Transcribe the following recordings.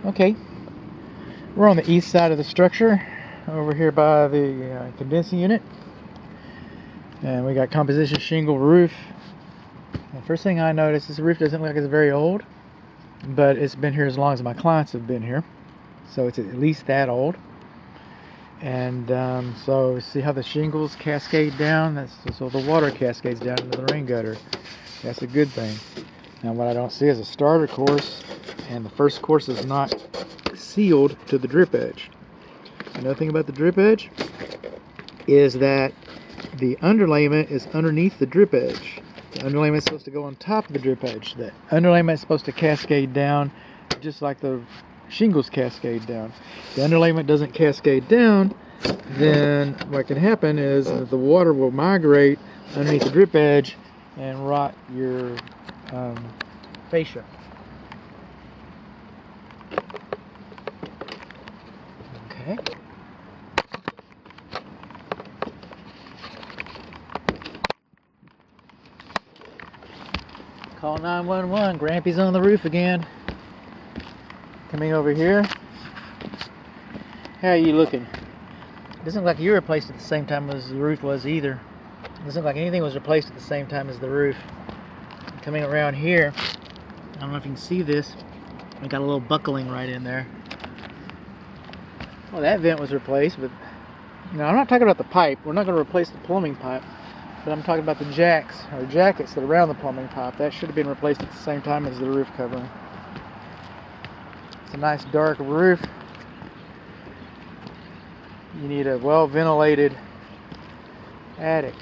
Okay, we're on the east side of the structure, over here by the condensing unit, and we got composition shingle roof. The first thing I noticed is the roof doesn't look like it's very old, but it's been here as long as my clients have been here, so it's at least that old. And so see how the shingles cascade down? So the water cascades down into the rain gutter. That's a good thing. Now what I don't see is a starter course, and the first course is not sealed to the drip edge. Another thing about the drip edge is that the underlayment is underneath the drip edge. The underlayment is supposed to go on top of the drip edge. The underlayment is supposed to cascade down just like the shingles cascade down. If the underlayment doesn't cascade down, then what can happen is that the water will migrate underneath the drip edge and rot your fascia. Okay. Call 911. Grampy's on the roof again. Coming over here. How are you looking? It doesn't look like you were replaced at the same time as the roof was either. It doesn't look like anything was replaced at the same time as the roof. Coming around here, I don't know if you can see this. We got a little buckling right in there. Well, that vent was replaced, but I'm not talking about the pipe. We're not going to replace the plumbing pipe, but I'm talking about the jacks or jackets that are around the plumbing pipe. That should have been replaced at the same time as the roof covering. It's a nice dark roof. You need a well-ventilated attic.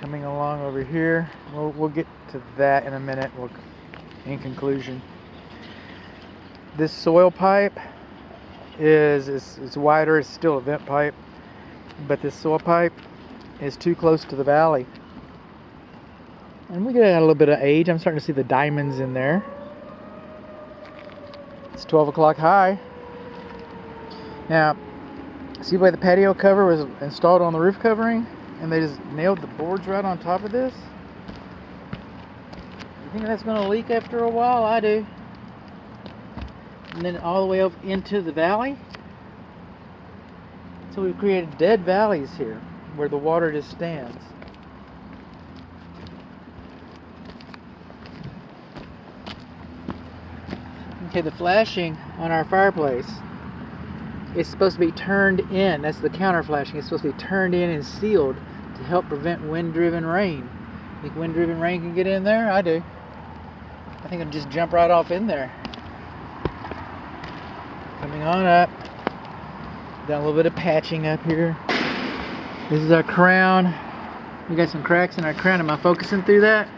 Coming along over here, we'll get to that in a minute. In conclusion, this soil pipe it's wider. It's still a vent pipe, but this soil pipe is too close to the valley, and we got a little bit of age. I'm starting to see the diamonds in there. It's 12 o'clock high. Now, see where the patio cover was installed on the roof covering, and they just nailed the boards right on top of this? You think that's going to leak after a while? I do. And then all the way up into the valley. So we've created dead valleys here, where the water just stands. Okay, the flashing on our fireplace, it's supposed to be turned in. That's the counter flashing. It's supposed to be turned in and sealed to help prevent wind-driven rain. Think wind-driven rain can get in there? I do. I think it'll just jump right off in there. Coming on up. Done a little bit of patching up here. This is our crown. We got some cracks in our crown. Am I focusing through that?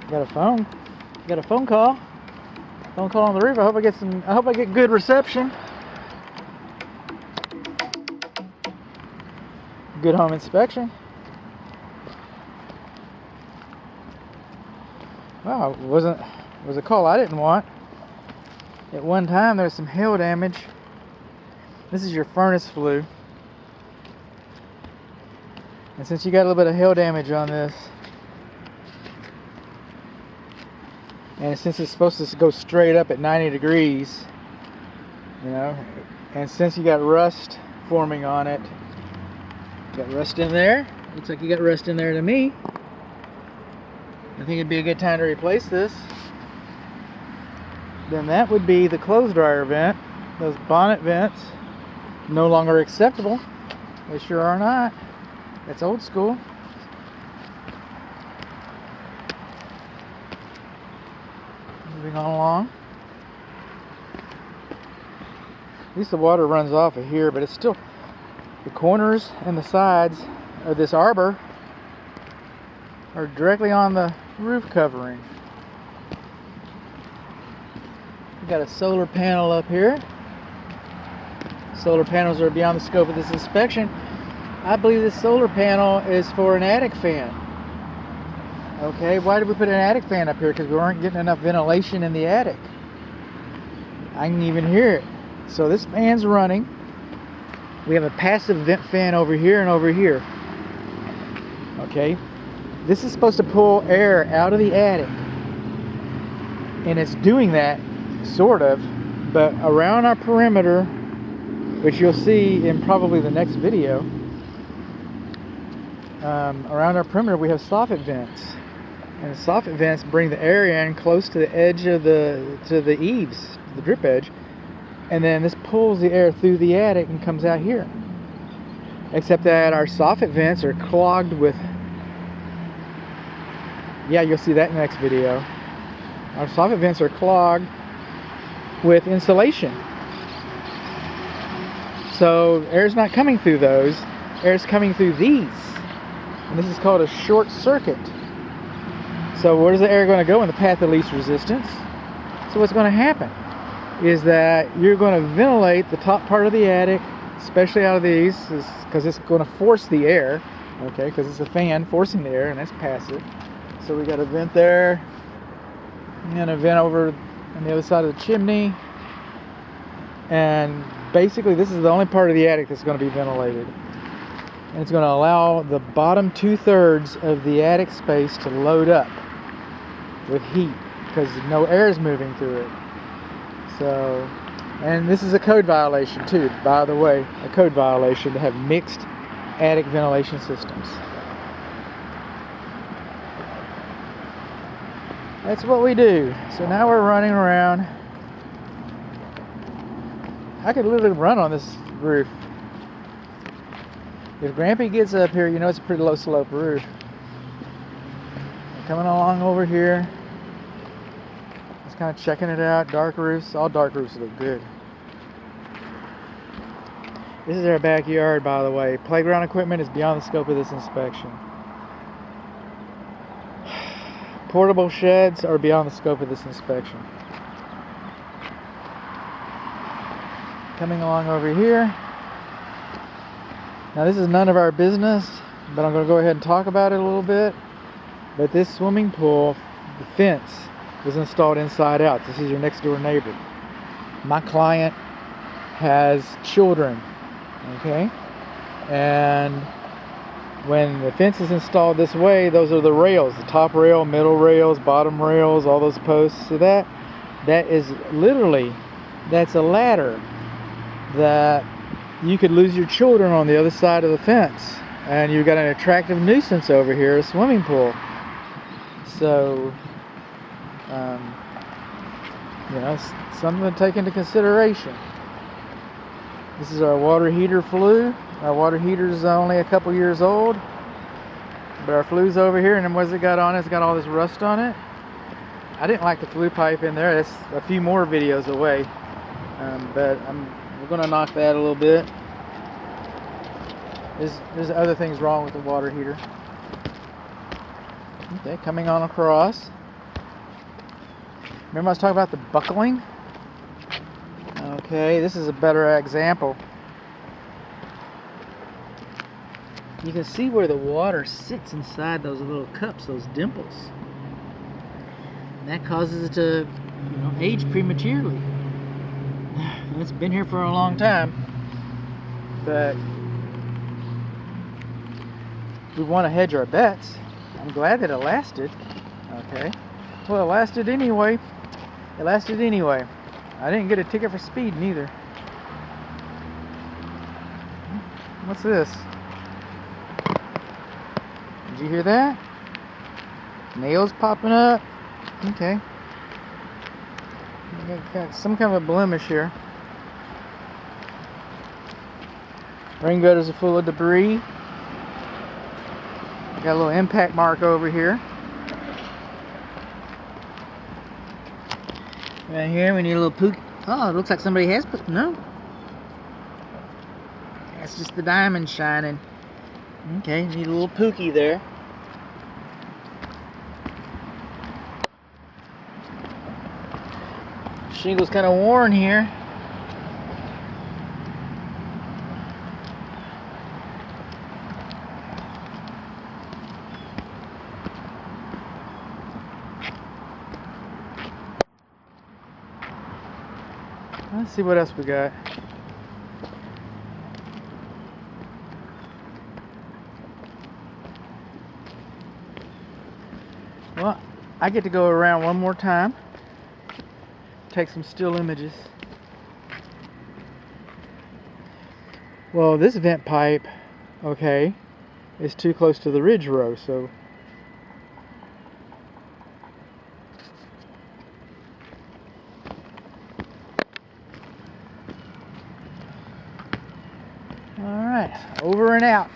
Got a phone. Got a phone call. Phone call on the roof. I hope I get good reception. Good home inspection. Wow, it was a call I didn't want. At one time there was some hail damage. This is your furnace flue. And since you got a little bit of hail damage on this, and since it's supposed to go straight up at 90 degrees, and since you got rust forming on it, got rust in there. Looks like you got rust in there to me. I think it'd be a good time to replace this. Then that would be the clothes dryer vent. Those bonnet vents, no longer acceptable. They sure are not. That's old school. Moving on along. At least the water runs off of here, but it's still, the corners and the sides of this arbor are directly on the roof covering. We got a solar panel up here. Solar panels are beyond the scope of this inspection. I believe this solar panel is for an attic fan. Okay, why did we put an attic fan up here? Because we weren't getting enough ventilation in the attic. I can even hear it. So this fan's running. We have a passive vent fan over here and over here. Okay, this is supposed to pull air out of the attic, and it's doing that, sort of, but around our perimeter, which you'll see in probably the next video, around our perimeter we have soffit vents, and the soffit vents bring the air in close to the edge of the eaves, the drip edge, and then this pulls the air through the attic and comes out here. Except that our soffit vents are clogged with, yeah, you'll see that in the next video. Our soffit vents are clogged with insulation. So air's not coming through those, air's coming through these. And this is called a short circuit. So where's the air going to go? In the path of least resistance. So what's going to happen is that you're going to ventilate the top part of the attic, especially out of these, because it's going to force the air, okay, because it's a fan forcing the air, and that's passive. So we got a vent there, and a vent over on the other side of the chimney, and basically this is the only part of the attic that's going to be ventilated. And it's going to allow the bottom 2/3 of the attic space to load up with heat, because no air is moving through it. So, and this is a code violation too, by the way, a code violation to have mixed attic ventilation systems. That's what we do. So now we're running around. I could literally run on this roof. If Grampy gets up here, you know it's a pretty low slope roof. I'm coming along over here. Just kind of checking it out. Dark roofs. All dark roofs look good. This is our backyard, by the way. Playground equipment is beyond the scope of this inspection. Portable sheds are beyond the scope of this inspection. Coming along over here. Now this is none of our business, but I'm going to go ahead and talk about it a little bit. But this swimming pool, the fence, was installed inside out. This is your next door neighbor. My client has children, okay? And when the fence is installed this way, those are the rails, the top rail, middle rails, bottom rails, all those posts. See that? That is literally, that's a ladder that you could lose your children on the other side of the fence. And you've got an attractive nuisance over here, a swimming pool. So, you know, something to take into consideration. This is our water heater flue. Our water heater is only a couple years old, but our flue's over here, and then what's it got on it? It's got all this rust on it. I didn't like the flue pipe in there. That's a few more videos away, but we're going to knock that a little bit. There's other things wrong with the water heater. Okay, coming on across. Remember I was talking about the buckling? Okay, this is a better example. You can see where the water sits inside those little cups, those dimples. And that causes it to, you know, age prematurely. It's been here for a long time, but we want to hedge our bets. I'm glad that it lasted. Okay. Well, it lasted anyway. It lasted anyway. I didn't get a ticket for speed neither. What's this? Did you hear that? Nails popping up. Okay. Got some kind of a blemish here. Rain gutters are full of debris. Got a little impact mark over here. Right here we need a little pook. Oh, it looks like somebody has put. No. That's just the diamond shining. Okay, need a little pookie there. Shingle's kind of worn here. Let's see what else we got. Well, I get to go around one more time, take some still images. Well, this vent pipe, okay, is too close to the ridge row, so all right, over and out.